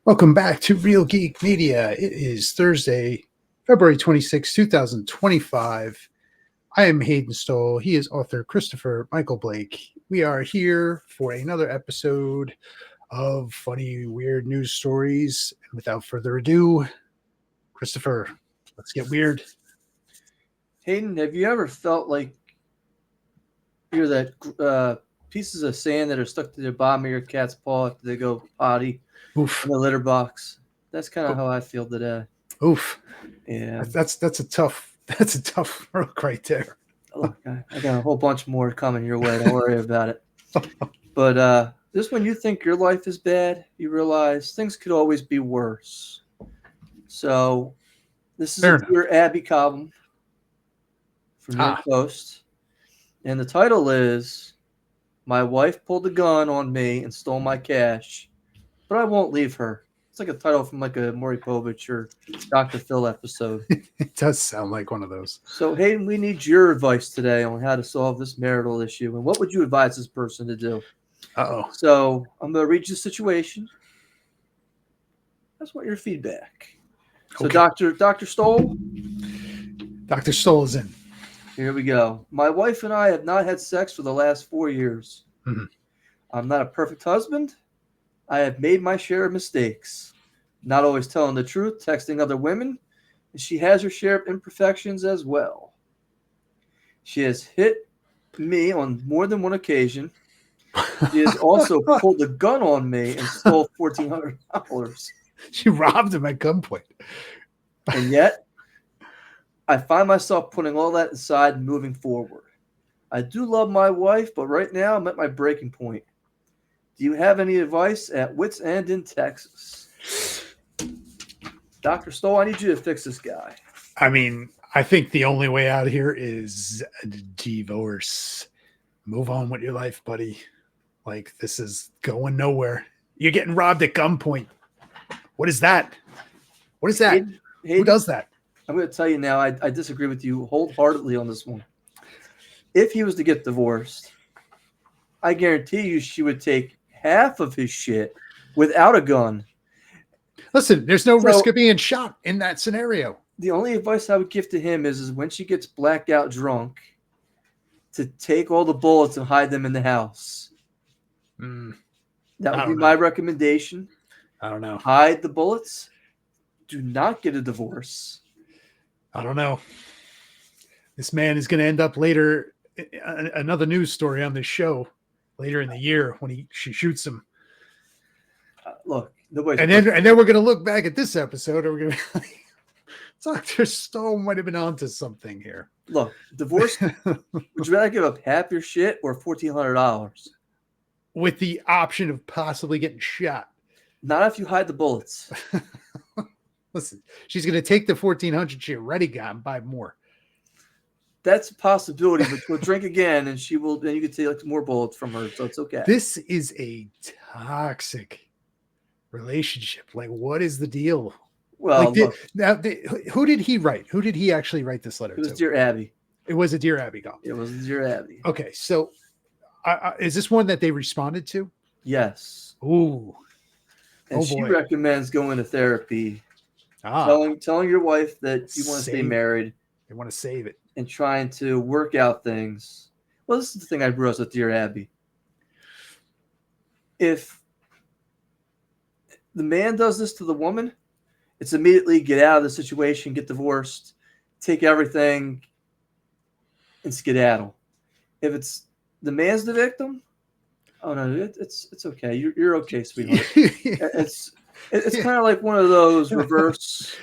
Welcome back to Real Geek Media. It is Thursday, February 26, 2025. I am Hayden Stoll. He is author Christopher Michael Blake. We are here for another episode of funny, weird news stories. And without further ado, Christopher, let's get weird. Hayden, have you ever felt like you're that pieces of sand that are stuck to the bottom of your cat's paw after they go potty Oof. in the litter box? That's kind of how I feel today. Oof. Yeah. That's a tough look right there. Look, I got a whole bunch more coming your way. Don't worry about it. But just when you think your life is bad, you realize things could always be worse. So this is Fair a enough. Dear Abby column from New York Post. And the title is My Wife Pulled a Gun on Me and Stole My Cash, but I Won't Leave Her. It's like a title from like a Maury Povich or Dr. Phil episode. It does sound like one of those. So, Hayden, we need your advice today on how to solve this marital issue. And what would you advise this person to do? Uh-oh. So, I'm going to read you the situation. I just want your feedback. So, Okay. Dr. Stoll? Dr. Stoll is in. Here we go. My wife and I have not had sex for the last 4 years. Mm-hmm. I'm not a perfect husband. I have made my share of mistakes. Not always telling the truth, texting other women, and she has her share of imperfections as well. She has hit me on more than one occasion. She has also pulled a gun on me and stole $1,400. She robbed him at gunpoint. And yet, I find myself putting all that aside and moving forward. I do love my wife, but right now I'm at my breaking point. Do you have any advice at Wits End in Texas? Dr. Stoll, I need you to fix this guy. I mean, I think the only way out here is a divorce. Move on with your life, buddy. Like, this is going nowhere. You're getting robbed at gunpoint. What is that? What is that? Hayden, Who does that? I'm going to tell you now, I disagree with you wholeheartedly on this one. If he was to get divorced, I guarantee you she would take half of his shit without a gun. Listen, there's no risk of being shot in that scenario. The only advice I would give to him is when she gets blacked out drunk, to take all the bullets and hide them in the house. That would be my recommendation. I don't know. Hide the bullets. Do not get a divorce. I don't know. This man is going to end up later, another news story on this show later in the year when she shoots him. Look, and then we're going to look back at this episode and we're going to be like, Dr. Stoll might have been onto something here. Look, divorce. Would you rather give up half your shit or $1,400? With the option of possibly getting shot. Not if you hide the bullets. Listen, she's going to take the 1,400 she already got and buy more. That's a possibility, but she'll drink again, and she will. Then you can take more bullets from her, so it's okay. This is a toxic relationship. Like, what is the deal? Well, who did he write? Who did he actually write this letter to? It was Dear Abby. It was a Dear Abby call. It was Dear Abby. Okay, so is this one that they responded to? Yes. Ooh. And she recommends going to therapy. Telling your wife that you want to stay married. They want to save it. And trying to work out things. Well, this is the thing I realized with Dear Abby. If the man does this to the woman, it's immediately get out of the situation, get divorced, take everything, and skedaddle. If it's the man's the victim, oh no, it's okay. You're okay, sweetheart. It's kind of like one of those reverse.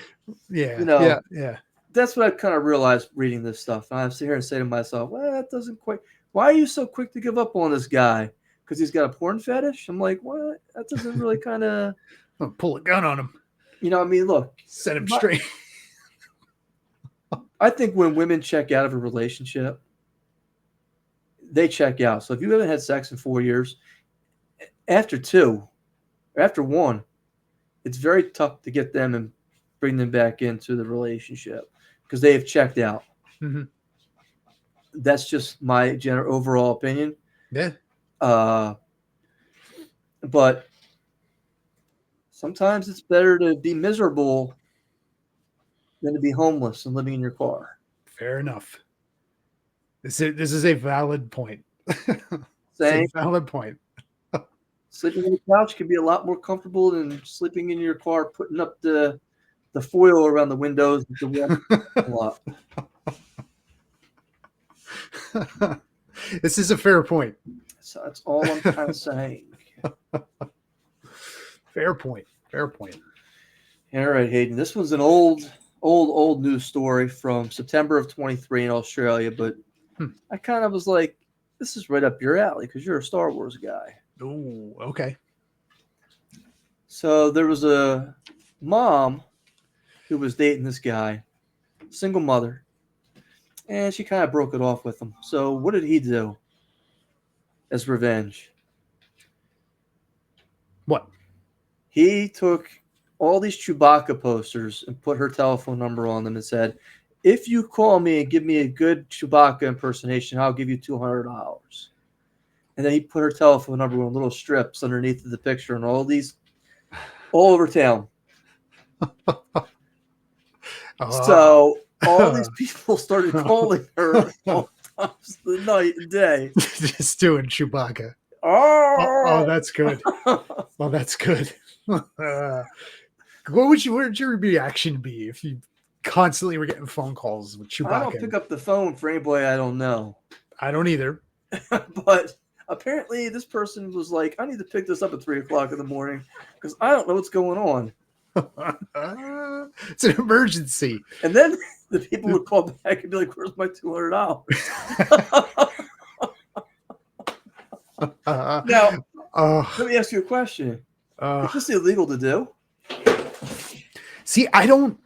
Yeah. That's what I kind of realized reading this stuff. And I sit here and say to myself, well, that doesn't quite. Why are you so quick to give up on this guy? Because he's got a porn fetish? I'm like, what? That doesn't really kind of pull a gun on him. You know, I mean, look, set him straight. I think when women check out of a relationship, they check out. So if you haven't had sex in 4 years, after 2 or after 1, it's very tough to get them and bring them back into the relationship because they have checked out. Mm-hmm. That's just my general overall opinion. Yeah. But Sometimes it's better to be miserable than to be homeless and living in your car. Fair enough. This is a valid point. It's a Saying valid point. sleeping on the couch can be a lot more comfortable than sleeping in your car, putting up the foil around the windows to warm a lot. This is a fair point. So that's all I'm kind of saying. Fair point. Fair point. All right, Hayden. This was an old news story from September of 23 in Australia, but I kind of was like, this is right up your alley because you're a Star Wars guy. Oh, okay. So there was a mom who was dating this guy, single mother, and she kind of broke it off with him. So what did he do as revenge? What? He took all these Chewbacca posters and put her telephone number on them and said, if you call me and give me a good Chewbacca impersonation, I'll give you $200. And then he put her telephone number on little strips underneath the picture and all over town. So all these people started calling her all times of the night and day. Just doing Chewbacca. Oh, that's good. Oh, that's good. What would your reaction be if you constantly were getting phone calls with Chewbacca? I don't pick up the phone for anybody I don't know. I don't either. But apparently this person was like, I need to pick this up at 3 o'clock in the morning because I don't know what's going on. It's an emergency. And then the people would call back and be like, where's my $200? Now, let me ask you a question. Is this illegal to do? See, I don't,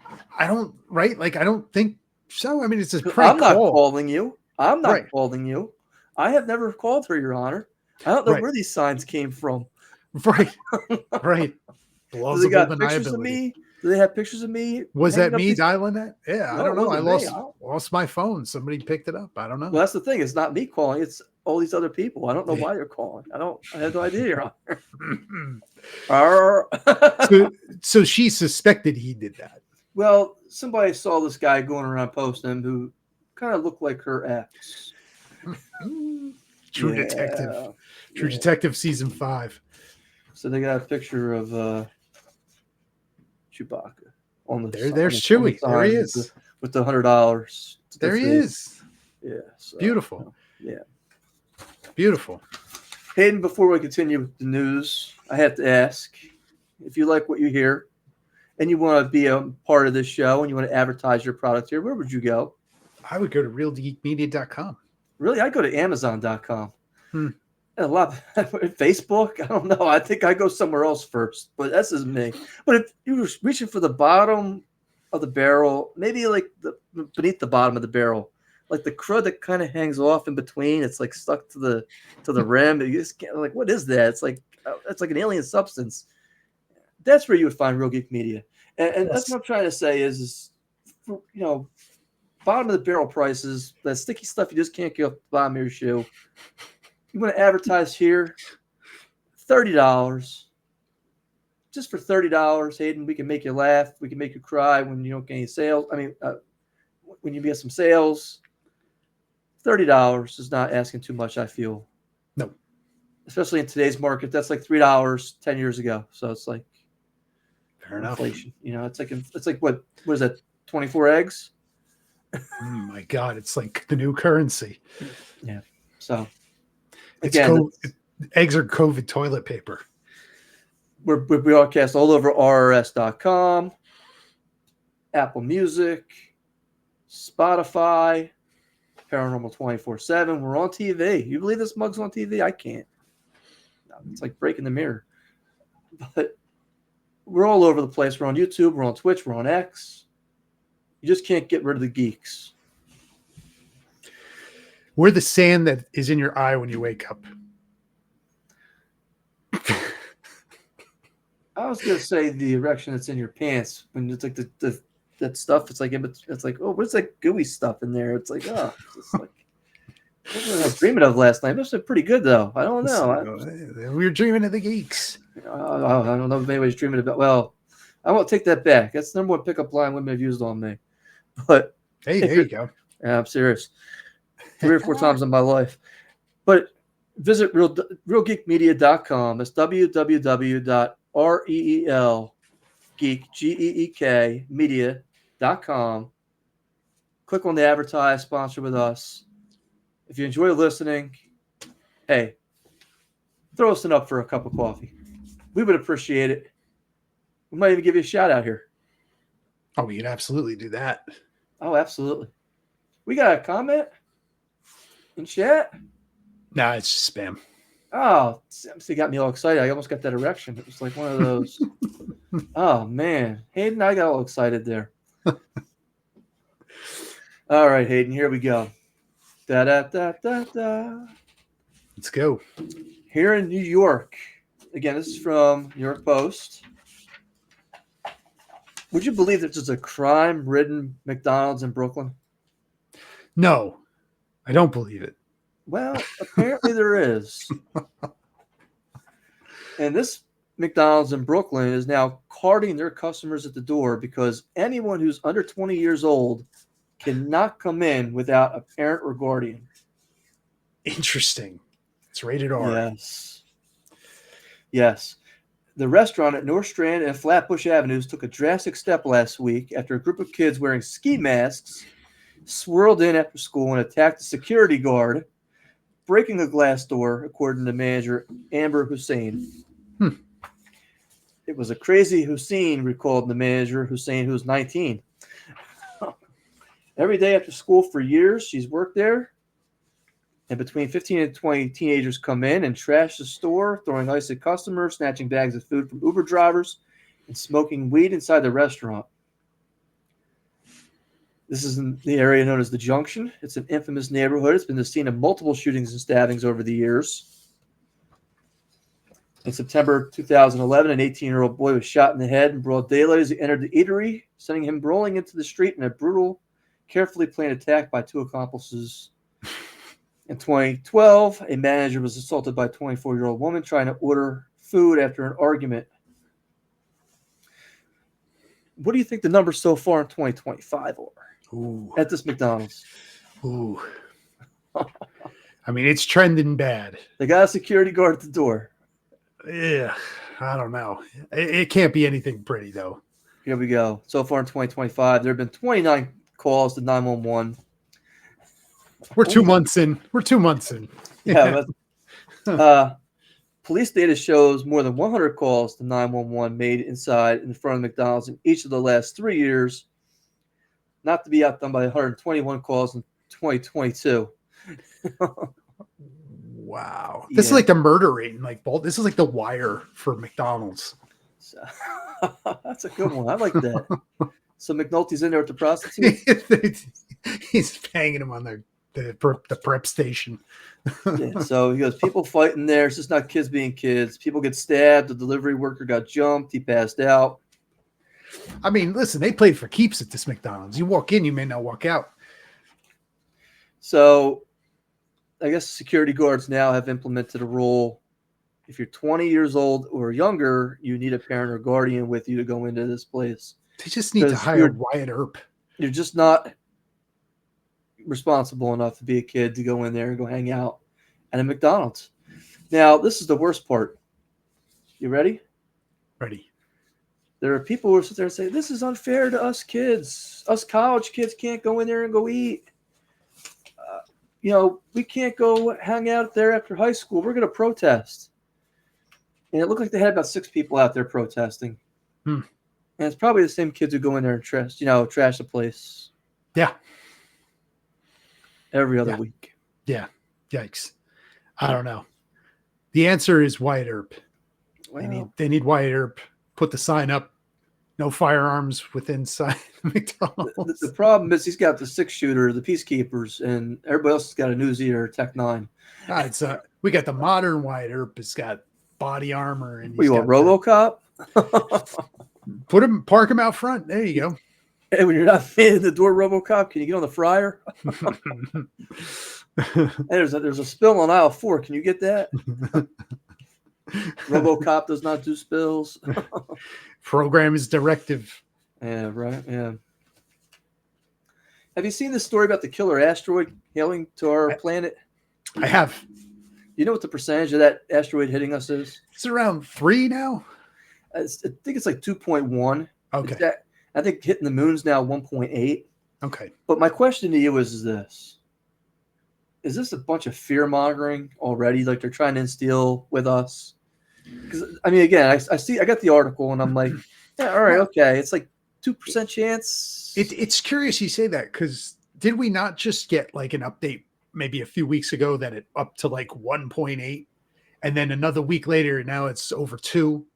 right? Like, I don't think so. I mean, it's a prank I'm not call. calling you. I'm not Right. calling you. I have never called her, Your Honor. I don't know Right. where these signs came from. Right. Right. Do they got pictures of me? Do they have pictures of me? Was that hanging up me these- dialing that? Yeah, No, I don't it know. I wasn't me. lost my phone. Somebody picked it up. I don't know. Well, that's the thing. It's not me calling. It's all these other people. I don't know why they're calling. I have no idea, Your Honor. So she suspected he did that. Well, somebody saw this guy going around posting who kind of looked like her ex. True Detective. True Detective season 5. So they got a picture of Chewbacca on the There's Chewie. There he is with the $100. There he is. Yeah. So, Beautiful. Yeah. Beautiful. Hayden, before we continue with the news, I have to ask if you like what you hear and you want to be a part of this show and you want to advertise your product here, where would you go? I would go to realgeekmedia.com. Really? I go to Amazon.com. A lot of, Facebook. I don't know. I think I go somewhere else first, but that's just me. But if you're reaching for the bottom of the barrel, maybe like beneath the bottom of the barrel, like the crud that kind of hangs off in between, it's like stuck to the rim. You just can't, like, what is that? It's like an alien substance. That's where you would find Real Geek Media, and that's what I'm trying to say is bottom of the barrel prices, that sticky stuff you just can't get off the bottom of your shoe. You want to advertise here, $30. Just for $30, Hayden, we can make you laugh. We can make you cry when you don't get any sales. I mean, when you get some sales, $30 is not asking too much, I feel. No. Especially in today's market, that's like $3 10 years ago. So it's like fair enough. Inflation. It's like what is that? 24 eggs? Oh my God, it's like the new currency. Yeah. So again, eggs are COVID toilet paper. We broadcast all over RRS.com, Apple Music, Spotify, Paranormal 24/7. We're on TV. You believe this mug's on TV? I can't. It's like breaking the mirror. But we're all over the place. We're on YouTube. We're on Twitch. We're on X. You just can't get rid of the geeks. We're the sand that is in your eye when you wake up. I was gonna say the erection that's in your pants when it's like that stuff. It's like oh, what's that gooey stuff in there? It's like it's just like What was I dreaming of last night? It must have been pretty good, though. I don't know. We were dreaming of the Geeks. I don't know if anybody's dreaming about. Well, I won't take that back. That's the number one pickup line women have used on me. But Hey, there you go. Yeah, I'm serious. 3 or 4 times in my life. But visit realgeekmedia.com. That's www.realgeekmedia.com. Click on the advertise, sponsor with us. If you enjoy listening, hey, throw us up for a cup of coffee. We would appreciate it. We might even give you a shout out here. Oh, we can absolutely do that. Oh, absolutely. We got a comment in chat. Nah, it's just spam. Oh, it got me all excited. I almost got that erection. It was like one of those. Oh, man. Hayden, I got all excited there. All right, Hayden, here we go. Da-da-da-da-da. Let's go. Here in New York. Again, this is from New York Post. Would you believe that there's a crime-ridden McDonald's in Brooklyn? No, I don't believe it. Well, apparently there is. And this McDonald's in Brooklyn is now carding their customers at the door because anyone who's under 20 years old cannot come in without a parent or guardian. Interesting. It's rated R. Yes. Yes. The restaurant at North Strand and Flatbush Avenues took a drastic step last week after a group of kids wearing ski masks swirled in after school and attacked a security guard, breaking a glass door, according to manager Amber Hussein. It was a crazy Hussein, recalled the manager Hussein, who was 19. Every day after school for years, she's worked there. And between 15 and 20 teenagers come in and trash the store, throwing ice at customers, snatching bags of food from Uber drivers, and smoking weed inside the restaurant. This is in the area known as the Junction. It's an infamous neighborhood. It's been the scene of multiple shootings and stabbings over the years. In September 2011, an 18-year-old boy was shot in the head in broad daylight as he entered the eatery, sending him rolling into the street in a brutal, carefully planned attack by 2 accomplices. In 2012, a manager was assaulted by a 24-year-old woman trying to order food after an argument. What do you think the numbers so far in 2025 are at this McDonald's? Ooh. I mean, it's trending bad. They got a security guard at the door. Yeah, I don't know. It can't be anything pretty, though. Here we go. So far in 2025, there have been 29 calls to 911. We're 2 months in. Yeah. But, police data shows more than 100 calls to 911 made inside in front of McDonald's in each of the last 3 years, not to be outdone by 121 calls in 2022. Wow. This is like the murder rate. This is like the Wire for McDonald's. So, that's a good one. I like that. So McNulty's in there with the prostitute. He's banging him on the prep station. Yeah, so he goes, people fighting there. It's just not kids being kids. People get stabbed. The delivery worker got jumped. He passed out. I mean, listen, they played for keeps at this McDonald's. You walk in, you may not walk out. So I guess security guards now have implemented a rule. If you're 20 years old or younger, you need a parent or guardian with you to go into this place. They just need to hire Wyatt Earp. You're just not responsible enough to be a kid to go in there and go hang out at a McDonald's. Now, this is the worst part. You ready? Ready. There are people who sit there and say, this is unfair to us kids. Us college kids can't go in there and go eat. We can't go hang out there after high school. We're going to protest. And it looked like they had about 6 people out there protesting. And it's probably the same kids who go in there and trash the place. Yeah. Every other week. Yeah. Yikes. I don't know. The answer is Wyatt Earp. Well, they need Wyatt Earp. Put the sign up. No firearms within sight of McDonald's. The problem is he's got the 6-shooter, the Peacekeepers, and everybody else has got a Uzi or a Tech 9. We got the modern Wyatt Earp. It's got body armor. And you want RoboCop? Park him out front. There you go. Hey, when you're not in the door, RoboCop, can you get on the fryer? Hey, there's a spill on aisle 4. Can you get that? RoboCop does not do spills. Program is directive. Yeah, right. Yeah. Have you seen this story about the killer asteroid hailing to our planet? I have. You know what the percentage of that asteroid hitting us is? It's around 3 now. I think it's like 2.1. Okay. I think hitting the moon's now 1.8. Okay. But my question to you is this. Is this a bunch of fear mongering already? Like they're trying to instill with us? Because I mean, again, I got the article and I'm like, yeah, all right, okay. It's like 2% chance. It's curious you say that, because did we not just get like an update maybe a few weeks ago that it up to like 1.8, and then another week later now it's over 2?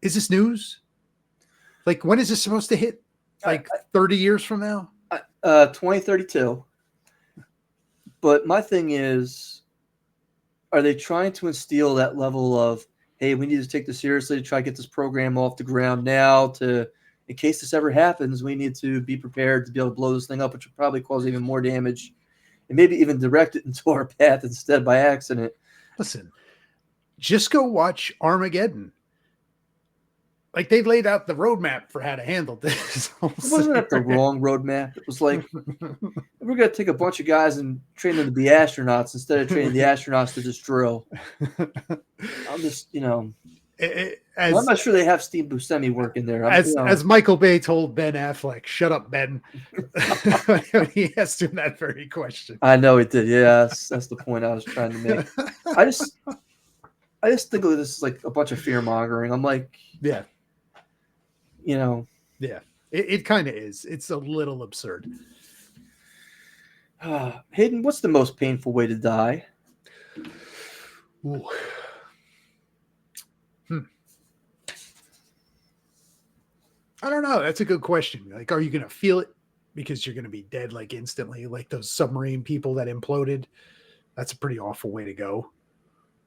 Is this news? Like, when is this supposed to hit? Like 30 years from now? 2032. But my thing is, are they trying to instill that level of, hey, we need to take this seriously to try to get this program off the ground now, to, in case this ever happens, we need to be prepared to be able to blow this thing up, which will probably cause even more damage and maybe even direct it into our path instead by accident. Listen, just go watch Armageddon. Like, they laid out the roadmap for how to handle this. Wasn't that the wrong roadmap? It was like, we're going to take a bunch of guys and train them to be astronauts instead of training the astronauts to just drill. I'm just, I'm not sure they have Steve Buscemi working there. As Michael Bay told Ben Affleck, "Shut up, Ben." He asked him that very question. I know he did. Yeah, that's the point I was trying to make. I just think of this as like a bunch of fear mongering. I'm like, yeah. Yeah, it kind of is. It's a little absurd. Hayden, what's the most painful way to die? Ooh. I don't know. That's a good question. Like, are you going to feel it because you're going to be dead like instantly, like those submarine people that imploded? That's a pretty awful way to go.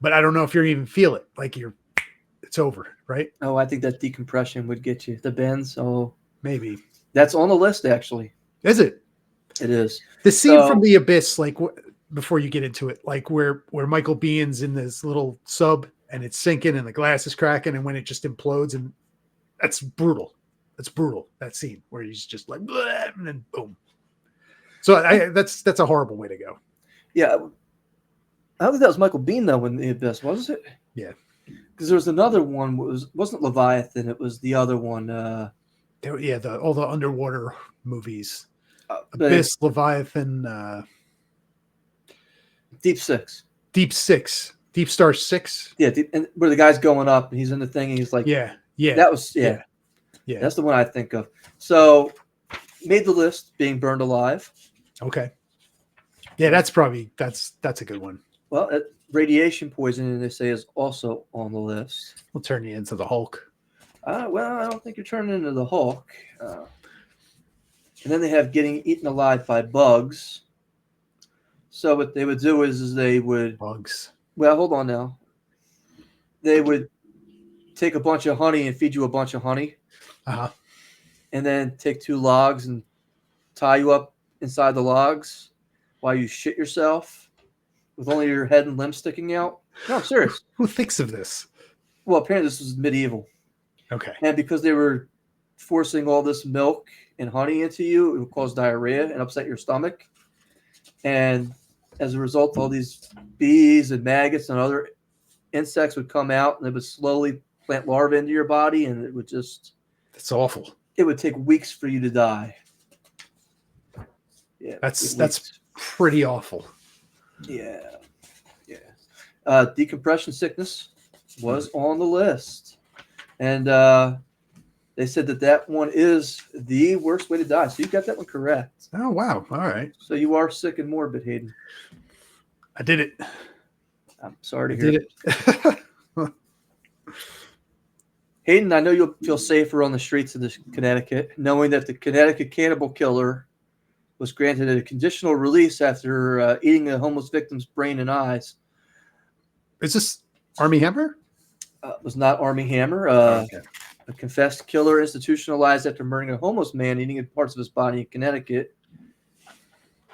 But I don't know if you're even feel it. Like, it's over, right? Oh, I think that decompression would get you. The bends. Oh, maybe that's on the list. Actually, is it? It is. The scene from The Abyss, like before you get into it, like where Michael Bihn's in this little sub and it's sinking and the glass is cracking, and when it just implodes, and that's brutal. That's brutal. That scene where he's just like, bleh, and then boom. So that's a horrible way to go. Yeah, I don't think that was Michael Biehn though in The Abyss, was it? Yeah, because there was another one. Wasn't Leviathan? It was the other one. All the underwater movies. Abyss, Leviathan, Deep Six, Deep Star 6. Yeah, and where the guy's going up and he's in the thing and he's like, yeah. That was yeah. That's the one I think of. So made the list, being burned alive. Okay. Yeah, that's a good one. Well, radiation poisoning, they say, is also on the list. We'll turn you into the Hulk. Well, I don't think you're turning into the Hulk. And then they have getting eaten alive by bugs. So what they would do is they would... Bugs. Well, hold on now. They would take a bunch of honey and feed you a bunch of honey. Uh-huh. And then take 2 logs and tie you up inside the logs while you shit yourself with only your head and limbs sticking out. No, I'm serious. Who thinks of this? Well, apparently this was medieval. Okay. And because they were forcing all this milk and honey into you, it would cause diarrhea and upset your stomach. And as a result, all these bees and maggots and other insects would come out and they would slowly plant larvae into your body, and it would just... That's awful. It would take weeks for you to die. Yeah, that's pretty awful. Yeah. Decompression sickness was on the list, and they said that one is the worst way to die. So you got that one correct. Oh wow! All right. So you are sick and morbid, Hayden. I did it. I'm sorry to hear it. Hayden, I know you'll feel safer on the streets of Connecticut, knowing that the Connecticut cannibal killer was granted a conditional release after eating a homeless victim's brain and eyes. Is this Armie Hammer? It was not Armie Hammer. Okay. A confessed killer institutionalized after murdering a homeless man, eating parts of his body in Connecticut.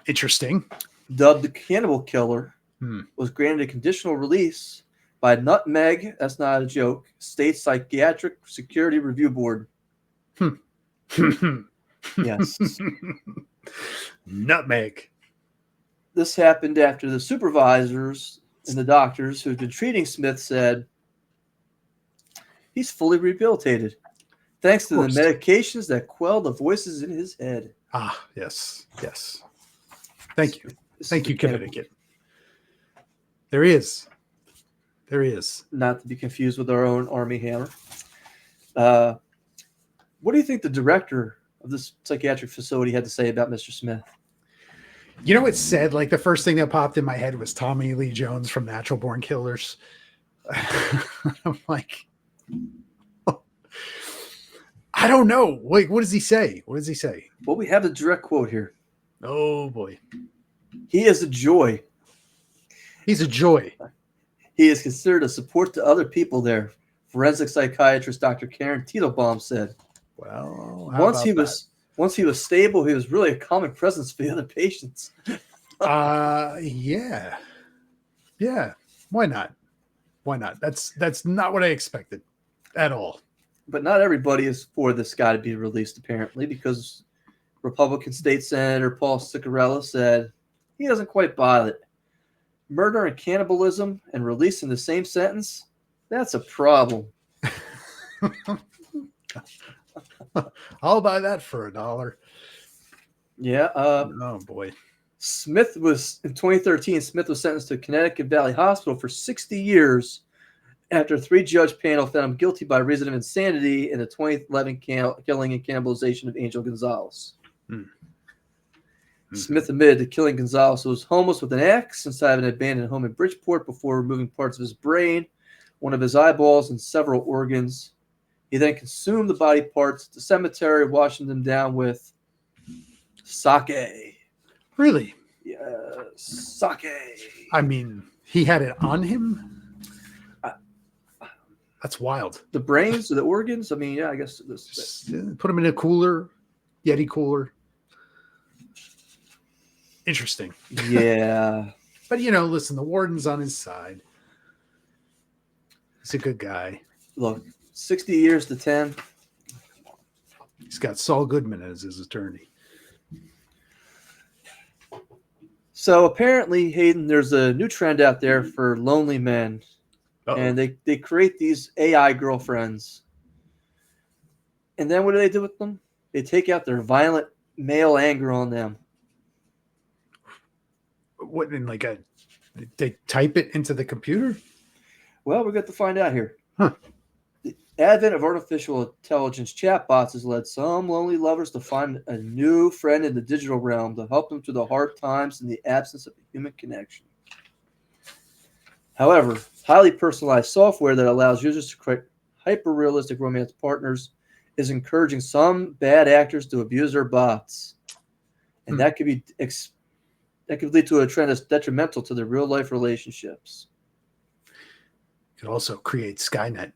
Interesting. dubbed the Cannibal Killer, Hmm. was granted a conditional release by Nutmeg, that's not a joke, State Psychiatric Security Review Board. Yes. Nutmeg. This happened after the supervisors and the doctors who had been treating Smith said he's fully rehabilitated thanks to the medications that quell the voices in his head. Ah, yes. Yes. Thank you. Thank you, Connecticut. There he is. There he is. Not to be confused with our own Army Hammer. What do you think the director of this psychiatric facility had to say about Mr. Smith? You know, it's said, like, the first thing that popped in my head was Tommy Lee Jones from Natural Born Killers. I'm like, oh, I don't know. Wait, what does he say? What does he say? Well, we have the direct quote here. Oh, boy. He is a joy. He's a joy. He is considered a support to other people there. Forensic psychiatrist Dr. Karen Titelbaum said. Well, once he was stable, he was really a common presence for the other patients. Yeah. Why not? That's not what I expected at all. But not everybody is for this guy to be released, apparently, because Republican State Senator Paul Ciccarella said he doesn't quite buy it. Murder and cannibalism and release in the same sentence, that's a problem. I'll buy that for $1. Yeah. Oh, boy. In 2013, Smith was sentenced to Connecticut Valley Hospital for 60 years after a 3-judge panel found him guilty by reason of insanity in the 2011 killing and cannibalization of Angel Gonzalez. Smith admitted to killing Gonzalez, who was homeless with an axe inside an abandoned home in Bridgeport before removing parts of his brain, one of his eyeballs, and several organs. He then consumed the body parts at the cemetery, washing them down with sake. Really? Yes, sake. I mean, he had it on him? That's wild. The brains or the organs? I mean, yeah, I guess. Just put them in a cooler, Yeti cooler. Interesting. Yeah. But, you know, listen, the warden's on his side. He's a good guy. Look, 60 years to 10. He's got Saul Goodman as his attorney. So apparently, Hayden, there's a new trend out there for lonely men. Uh-oh. And they create these AI girlfriends. And then what do they do with them? They take out their violent male anger on them. What, in like they type it into the computer? Well, we're going to find out here. Huh. The advent of artificial intelligence chatbots has led some lonely lovers to find a new friend in the digital realm to help them through the hard times in the absence of a human connection. However, highly personalized software that allows users to create hyper-realistic romance partners is encouraging some bad actors to abuse their bots. And that could lead to a trend that's detrimental to their real-life relationships. It could also create Skynet.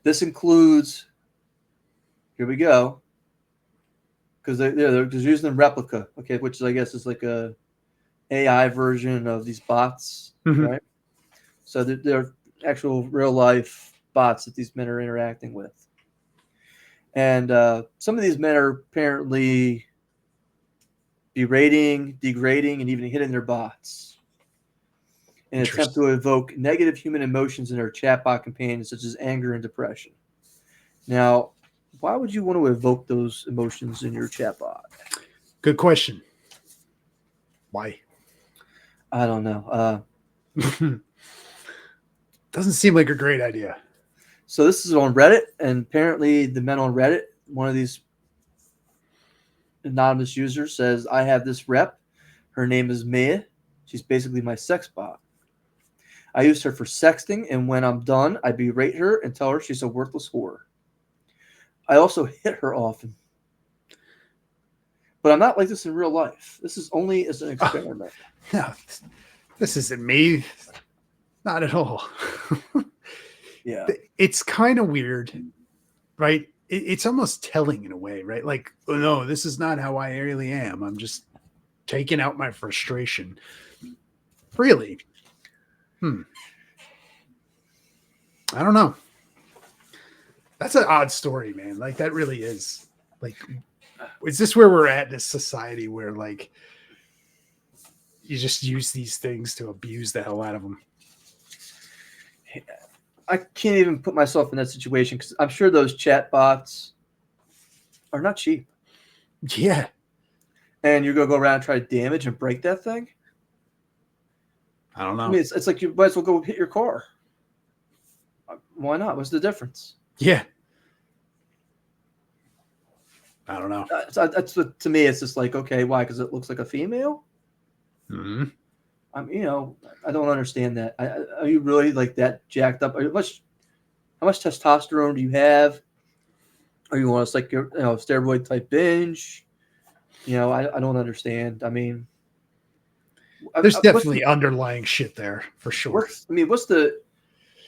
This includes, here we go, because they're just using Replica, okay, which I guess is like a AI version of these bots, right? So they're actual real-life bots that these men are interacting with. And some of these men are apparently berating, degrading, and even hitting their bots in an attempt to evoke negative human emotions in their chatbot companions, such as anger and depression. Now, why would you want to evoke those emotions in your chatbot? Good question. Why? I don't know. Doesn't seem like a great idea. So this is on Reddit, and apparently the men on Reddit, one of these anonymous users says, I have this rep. Her name is Mia. She's basically my sex bot. I use her for sexting, and when I'm done, I berate her and tell her she's a worthless whore. I also hit her often. But I'm not like this in real life. This is only as an experiment. No, this isn't me. Not at all. Yeah. It's kind of weird, right? It's almost telling in a way, right? Like, oh no, this is not how I really am. I'm just taking out my frustration. Really? I don't know. That's an odd story, man. Like, that really is. Like, is this where we're at in this society where, like, you just use these things to abuse the hell out of them? I can't even put myself in that situation because I'm sure those chat bots are not cheap. Yeah. And you're going to go around and try to damage and break that thing? I don't know. I mean, it's like you might as well go hit your car. Why not? What's the difference? Yeah. I don't know. That's what, to me, it's just like, okay, why? Because it looks like a female? Mm-hmm. I don't understand that. Are you really like that jacked up? How much testosterone do you have? Or you want us like your steroid type binge? I don't understand. I mean, there's definitely underlying shit there for sure. What's the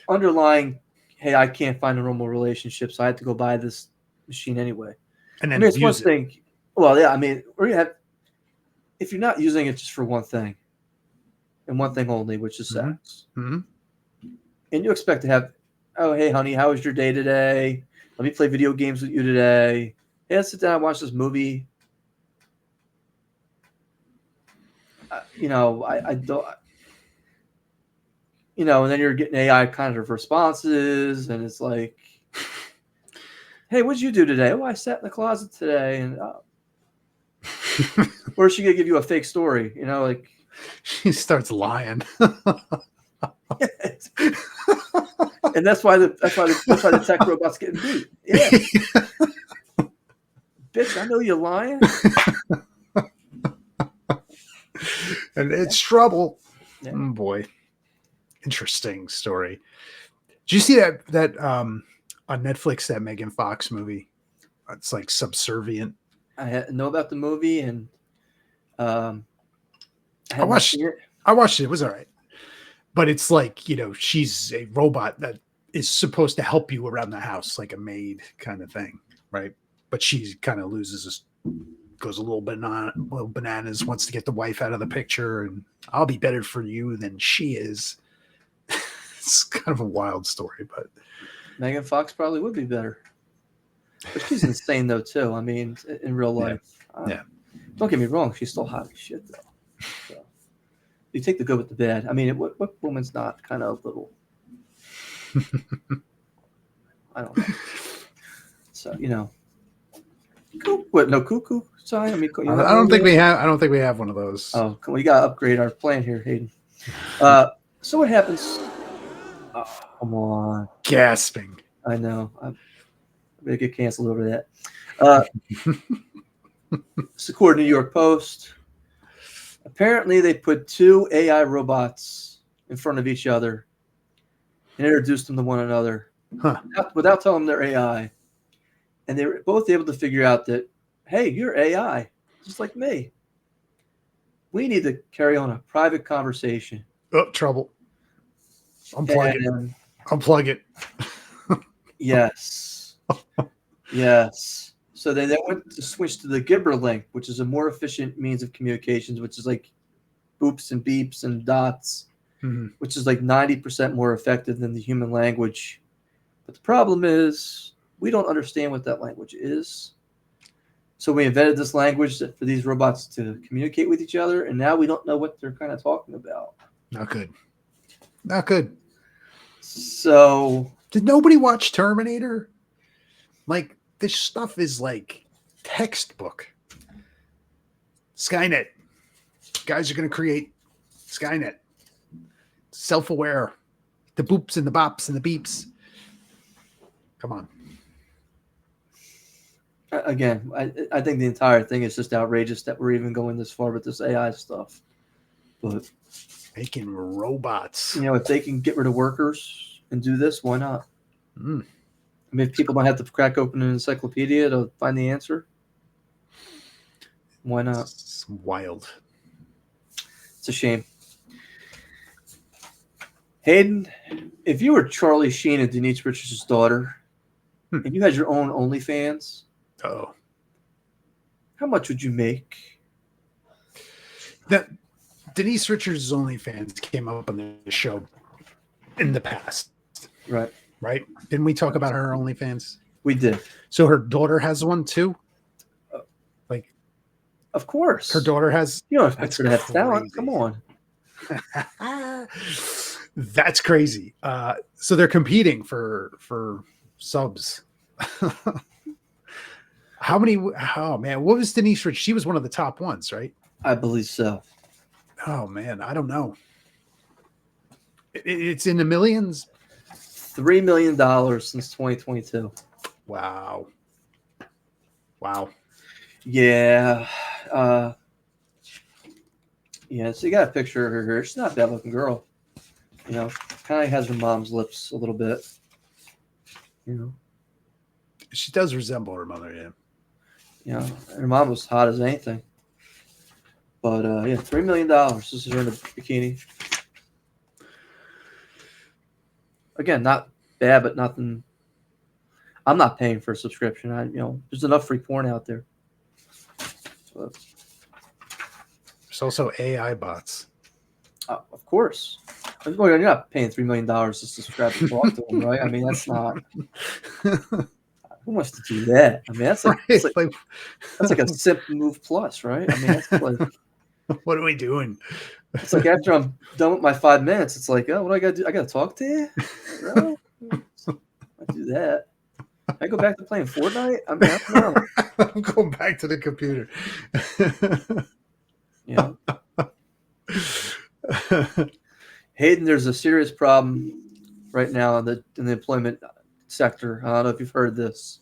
underlying? Hey, I can't find a normal relationship, so I have to go buy this machine anyway. And then it's one thing. Well, yeah, I mean, if you're not using it just for one thing, and one thing only, which is sex, and you expect to have, oh, hey, honey, how was your day today? Let me play video games with you today. Hey, let's sit down and watch this movie. I don't. And then you're getting AI kind of responses, and it's like, hey, what'd you do today? Oh, I sat in the closet today, and or is she gonna give you a fake story? Like she starts lying. And that's why the tech robot's getting beat. Yeah. Bitch, I know you're lying. And it's trouble. Yeah. Oh boy. Interesting story. Did you see that on Netflix, that Megan Fox movie? It's like Subservient. I know about the movie, and I watched it. It was all right. But it's like, she's a robot that is supposed to help you around the house, like a maid kind of thing, right? But she kind of goes a little bananas, wants to get the wife out of the picture, and I'll be better for you than she is. It's kind of a wild story, but Megan Fox probably would be better. But she's insane though too. I mean, in real life. Yeah. Don't get me wrong, she's still hot as shit though. So, you take the good with the bad. I mean, what woman's not kind of a little? I don't know. So what? No cuckoo sign? I mean, I don't think we have. I don't think we have one of those. Oh, we gotta upgrade our plan here, Hayden. So what happens? Oh, come on, gasping. I know. I'm gonna get canceled over that. It's according to New York Post. Apparently, they put two AI robots in front of each other and introduced them to one another without telling them they're AI. And they were both able to figure out that, hey, you're AI, just like me. We need to carry on a private conversation. Oh, trouble. Unplug it. Yes. Yes. So they went to switch to the Gibber link, which is a more efficient means of communications, which is like boops and beeps and dots, which is like 90% more effective than the human language. But the problem is we don't understand what that language is. So we invented this language for these robots to communicate with each other, and now we don't know what they're kind of talking about. Not good. So did nobody watch Terminator? Like, this stuff is like textbook. Skynet. Guys are going to create Skynet. Self-aware. The boops and the bops and the beeps. Come on. Again, I think the entire thing is just outrageous that we're even going this far with this AI stuff. But making robots. If they can get rid of workers and do this, why not? I mean, if people don't have to crack open an encyclopedia to find the answer, why not? It's wild. It's a shame. Hayden, if you were Charlie Sheen and Denise Richards' daughter, and you had your own OnlyFans, how much would you make? That Denise Richards' OnlyFans came up on the show in the past, Right. right? Didn't we talk about her OnlyFans? We did. So her daughter has one too. Like, of course, her daughter has. You don't expect That's her to have crazy. talent. Come on. That's crazy. So they're competing for subs. How many? Oh man, what was Denise Rich? She was one of the top ones, right? I believe so. Oh man, I don't know. It's in the millions. $3 million since 2022. Wow. Yeah. Yeah, so you got a picture of her here. She's not a bad looking girl. You know, kind of has her mom's lips a little bit. You know. She does resemble her mother, yeah. You know, her mom was hot as anything. But yeah, $3 million. This is her in a bikini. Again, not bad, but nothing. I'm not paying for a subscription. There's enough free porn out there. So, there's also AI bots. Of course. You're not paying $3 million to subscribe to talk to them, right? I mean, that's not. Who wants to do that? I mean, that's like, right? That's like a simp move plus, right? I mean, that's like. What are we doing? It's like after I'm done with my 5 minutes, it's like, oh, what do I got to do? I got to talk to you? Really? I do that. I go back to playing Fortnite? I mean, I don't know. I'm going back to the computer. Yeah. Hayden, there's a serious problem right now in the employment sector. I don't know if you've heard this.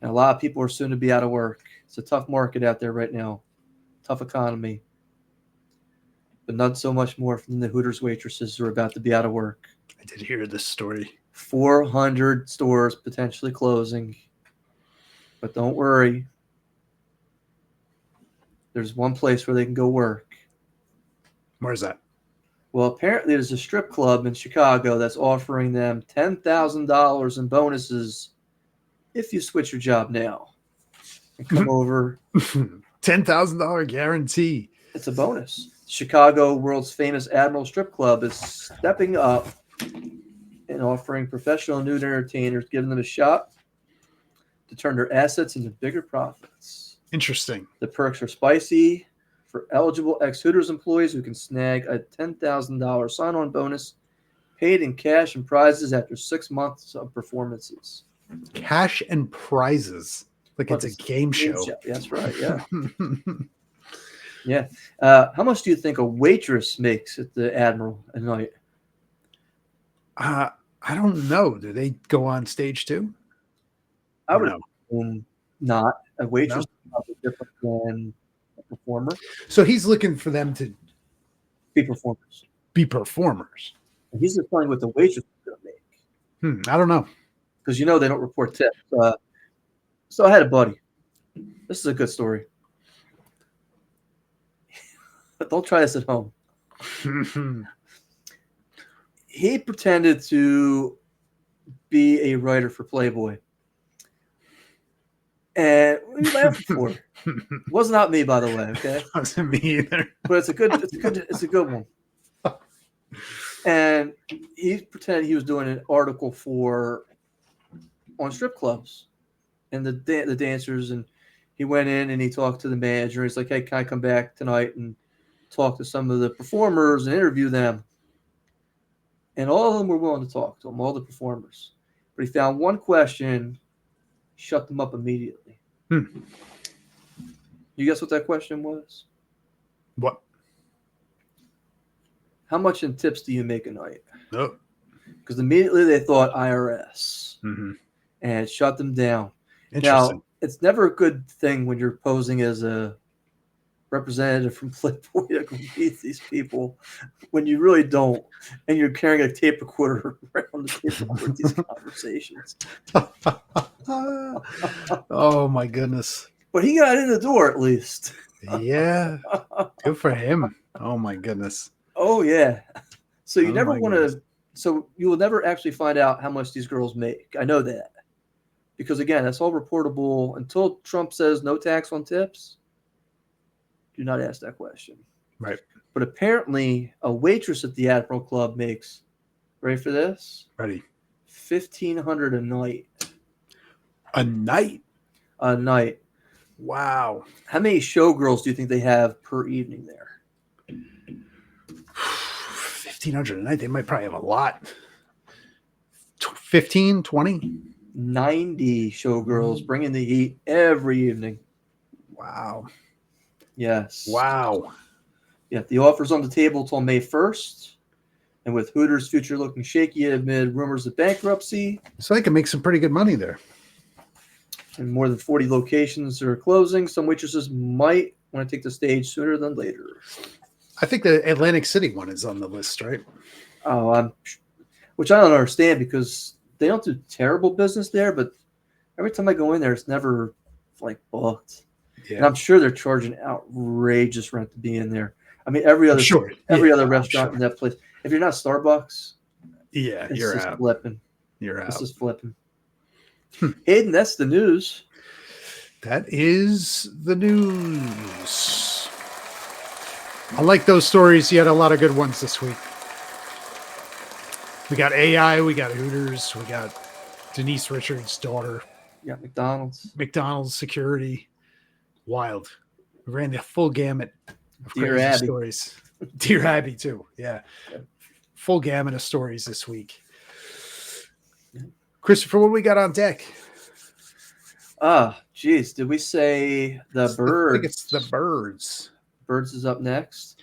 And a lot of people are soon to be out of work. It's a tough market out there right now. Tough economy. But not so much more from the Hooters waitresses who are about to be out of work. I did hear this story. 400 stores potentially closing. But don't worry. There's one place where they can go work. Where's that? Well, apparently there's a strip club in Chicago that's offering them $10,000 in bonuses if you switch your job now and come over. $10,000 guarantee. It's a bonus. Chicago, world's famous Admiral Strip Club, is stepping up and offering professional nude entertainers, giving them a shot to turn their assets into bigger profits. Interesting. The perks are spicy for eligible ex-Hooters employees who can snag a $10,000 sign-on bonus paid in cash and prizes after 6 months of performances. Cash and prizes. Like it's a game show. That's right, yeah. Yeah. How much do you think a waitress makes at the Admiral a night? I don't know. Do they go on stage too? I would assume not. A waitress is probably different than a performer. So he's looking for them to be performers. And he's just telling what the waitress is going to make. I don't know. Because they don't report tips. So I had a buddy. This is a good story. Don't try this at home. He pretended to be a writer for Playboy. And what are you laughing for? It was not me, by the way, okay? Wasn't me either. But it's a good one. And he pretended he was doing an article on strip clubs and the dancers, and he went in and he talked to the manager. He's like, hey, can I come back tonight and talk to some of the performers and interview them? And all of them were willing to talk to him, all the performers. But he found one question, shut them up immediately. You guess what that question was? What? How much in tips do you make a night? No. Because immediately they thought IRS. And shut them down. Now, it's never a good thing when you're posing as a representative from Playboy to meet these people when you really don't, and you're carrying a tape recorder around the table with these conversations. Oh my goodness! But he got in the door at least. Yeah, good for him. Oh my goodness. Oh yeah. So you never want to. So you will never actually find out how much these girls make. I know that. Because again, that's all reportable until Trump says no tax on tips. Do not ask that question. Right. But apparently, a waitress at the Admiral Club makes, ready for this? Ready. $1,500 a night. A night. A night. Wow. How many showgirls do you think they have per evening there? 1,500 a night. They might probably have a lot. 15, 20. 90 showgirls bringing the heat every evening. Wow. Yes. Wow. Yeah, the offer's on the table till May 1st. And with Hooters' future looking shaky amid rumors of bankruptcy, So they can make some pretty good money there. and more than 40 locations are closing, some waitresses might want to take the stage sooner than later. I think the Atlantic City one is on the list, right? Which I don't understand because they don't do terrible business there, but every time I go in there, it's never like booked. Yeah. And I'm sure they're charging outrageous rent to be in there. I mean, every other restaurant in that place. If you're not Starbucks, you're just out. flipping. You're out. This is flipping. Hayden, that's the news. That is the news. I like those stories. You had a lot of good ones this week. We got AI, we got Hooters, we got Denise Richards' daughter. Yeah, McDonald's security. Wild. We ran the full gamut of Dear crazy Abby. stories. Dear Abby, too. Yeah. Full gamut of stories this week. Christopher, what do we got on deck? Geez. Did we say the birds? I think it's the birds. Birds is up next.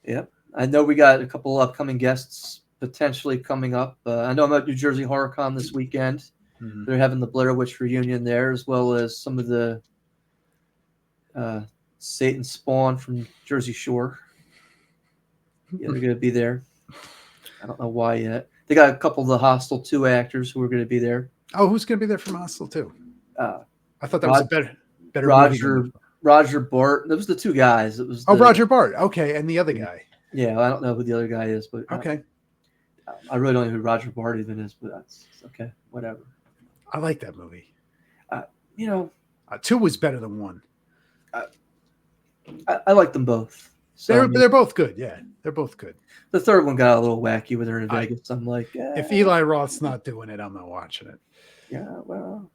Yep. I know we got a couple upcoming guests potentially coming up. I know I'm at New Jersey HorrorCon this weekend. Mm-hmm. They're having the Blair Witch reunion there, as well as some of the Satan spawn from Jersey Shore. Yeah, they're going to be there. I don't know why yet. They got a couple of the Hostel 2 actors who are going to be there. Oh, who's going to be there from Hostel 2? I thought that was a better Roger Bart. That was the two guys. It was Roger Bart. Okay, and the other guy. Yeah, I don't know who the other guy is, but okay. I really don't know who Roger Bart even is, but that's okay. Whatever. I like that movie. 2 was better than 1. I like them both. So, they're both good. Yeah, they're both good. The third one got a little wacky with her in Vegas. I'm like, if Eli Roth's not doing it, I'm not watching it. Yeah, well,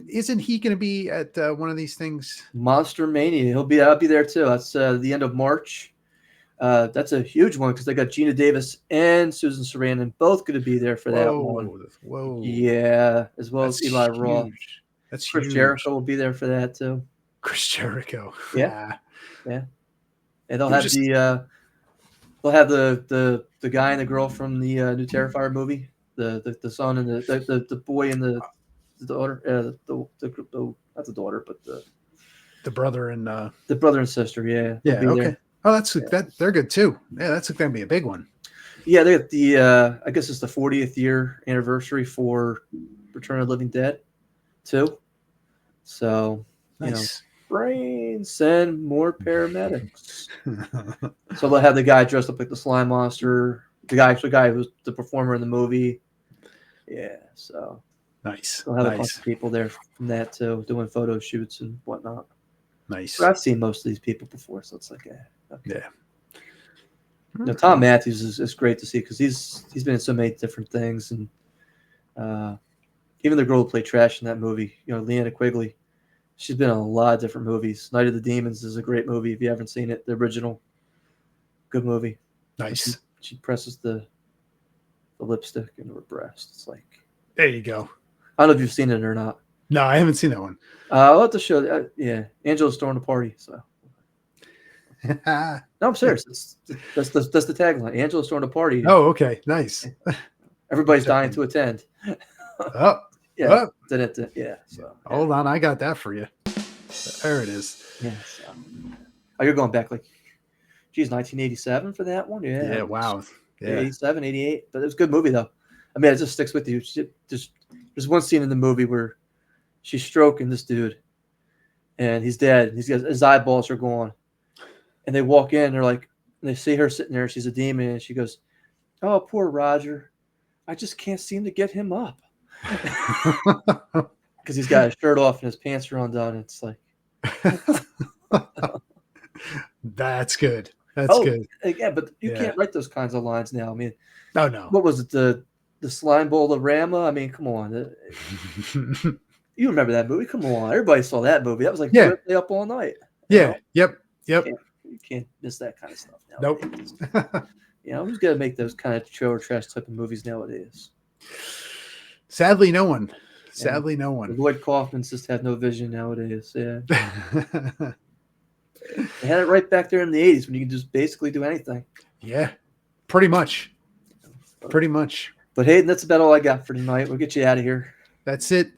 isn't he going to be at one of these things? Monster Mania. I'll be there too. That's the end of March. That's a huge one because they got Gina Davis and Susan Sarandon both going to be there for that one. Whoa! Yeah, as well as Eli Roth. That's Chris huge. Jericho will be there for that too. Chris Jericho. Yeah. And they'll have the guy and the girl from the new Terrifier movie, the son and the boy and the daughter, not the daughter, but the brother and the brother and sister. Yeah. Okay. There. Oh, that they're good too. Yeah, that's going to be a big one. Yeah, they got the I guess it's the 40th year anniversary for Return of the Living Dead, too. So nice. Send more paramedics. So they'll have the guy dressed up like the slime monster. The guy who's the performer in the movie. Yeah, so nice. They'll have a bunch of people there from that too, doing photo shoots and whatnot. Nice. But I've seen most of these people before, so it's like, okay. Yeah. Tom Matthews is great to see because he's been in so many different things, and even the girl who played Trash in that movie, Leanna Quigley. She's been in a lot of different movies. Night of the Demons is a great movie if you haven't seen it. The original, good movie. Nice. She presses the lipstick into her breast. It's like, there you go. I don't know if you've seen it or not. No, I haven't seen that one. I'll have to show. Yeah, Angela's throwing a party. So. No, I'm serious. That's the tagline. Angela's throwing a party. Oh, okay, nice. Everybody's dying to attend. Oh. Yeah. Yeah. So, hold on, I got that for you. There it is. Yeah. So. Oh, you're going back 1987 for that one? Yeah. Yeah. Wow. Yeah. 87, 88. But it was a good movie though. I mean, it just sticks with you. There's one scene in the movie where she's stroking this dude, and he's dead. His eyeballs are gone, and they walk in. And they see her sitting there. She's a demon, and she goes, "Oh, poor Roger. I just can't seem to get him up." Because he's got his shirt off and his pants are undone. It's like, That's good. That's good. Yeah, but you Yeah. can't write those kinds of lines now. I mean, Oh no. what was it? The slime bowl of Rama? I mean, come on. You remember that movie? Come on. Everybody saw that movie. That was like Yeah. Stay Up All Night. Yeah. Yep. Yep. You can't miss that kind of stuff Nope. nowadays. Who's going to make those kind of trailer trash type of movies nowadays? Sadly, no one. Sadly, no one. Lloyd Kaufman's just had no vision nowadays. Yeah. They had it right back there in the 80s when you can just basically do anything. Yeah. Pretty much. Pretty much. But Hayden, that's about all I got for tonight. We'll get you out of here. That's it.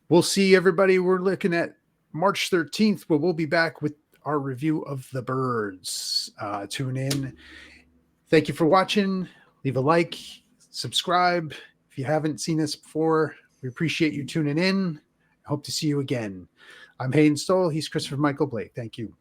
We'll see everybody. We're looking at March 13th, but we'll be back with our review of The Birds. Tune in. Thank you for watching. Leave a like, subscribe. If you haven't seen us before, we appreciate you tuning in. I hope to see you again. I'm Hayden Stoll. He's Christopher Michael Blake. Thank you.